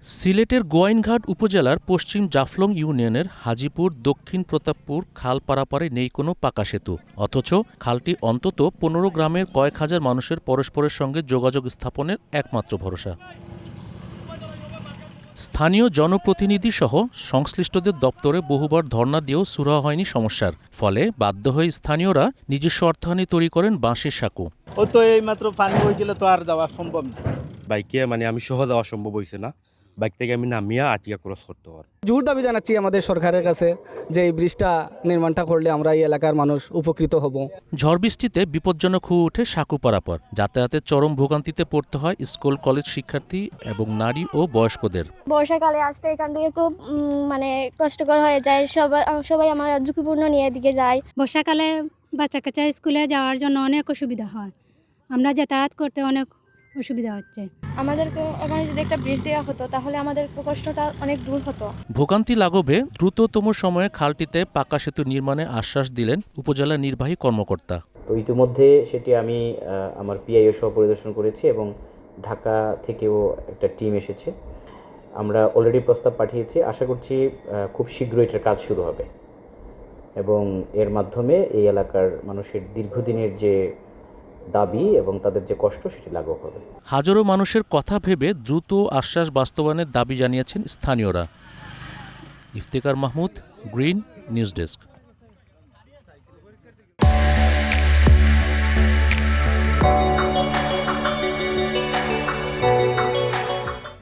সিলেটের গোয়াইনঘাট উপজেলার পশ্চিম জাফলং ইউনিয়নের হাজীপুর দক্ষিণ প্রতাপপুর খাল পারাপারে নেই কোনো পাকা সেতু, অথচ খালটি অন্তত ১৫ গ্রামের কয়েক হাজার মানুষের পরস্পরের সঙ্গে যোগাযোগ স্থাপনের একমাত্র ভরসা। স্থানীয় জনপ্রতিনিধিসহ সংশ্লিষ্টদের দপ্তরে বহুবার ধর্ণা দিয়েও সুরাহা হয়নি সমস্যার, ফলে বাধ্য হয়ে স্থানীয়রা নিজস্ব অর্থায়নে তৈরি করেন বাঁশের সাঁকো। ও তো এইমাত্র পানি হয়ে গেলে তো আর যাওয়া সম্ভব না। বাইকে আমি সহ যাওয়া সম্ভব হয়েছে না, বাইক থেকে আমি নামিয়া আটিয়া ক্রস করতে পারি। জোর দাবি জানাচ্ছি আমাদের সরকারের কাছে যে এই ব্রিজটা নির্মাণটা করলে আমরা এই এলাকার মানুষ উপকৃত হব। ঝড় বৃষ্টিতে বিপজ্জনক হয়ে ওঠে সাঁকো পারাপার, যাতায়াতে চরম ভোগান্তিতে পড়তে হয় স্কুল কলেজ শিক্ষার্থী এবং নারী ও বয়স্কদের। বর্ষাকালে আসতে এখান থেকে খুব কষ্টকর হয়ে যায়, সবাই আমার ঝুঁকিপূর্ণ নিয়ে এদিকে যায়। বর্ষাকালে বাচ্চা কাচ্চা স্কুলে যাওয়ার জন্য অনেক অসুবিধা হয়, আমরা যাতায়াত করতে অনেক অসুবিধা হচ্ছে। আমাদেরকে এখানে যদি একটা ব্রিজ দেওয়া হতো তাহলে আমাদের কষ্টটা অনেক দূর হতো। ভোগান্তি লাঘবে দ্রুততম সময়ে খালটিতে পাকা সেতু নির্মাণে আশ্বাস দিলেন উপজেলা নির্বাহী কর্মকর্তা। তো ইতিমধ্যে সেটি আমি আমার পিআইও সহ পরিদর্শন করেছি এবং ঢাকা থেকেও একটা টিম এসেছে। আমরা অলরেডি প্রস্তাব পাঠিয়েছি, আশা করছি খুব শীঘ্রই এটার কাজ শুরু হবে এবং এর মাধ্যমে এই এলাকার মানুষের দীর্ঘদিনের যে দাবি এবং তাদের যে কষ্ট সেটি লাঘব হবে। হাজারো মানুষের কথা ভেবে দ্রুত আশ্বাস বাস্তবায়নের দাবি জানিয়েছেন স্থানীয়রা। Iftekhar Mahmud, green news desk.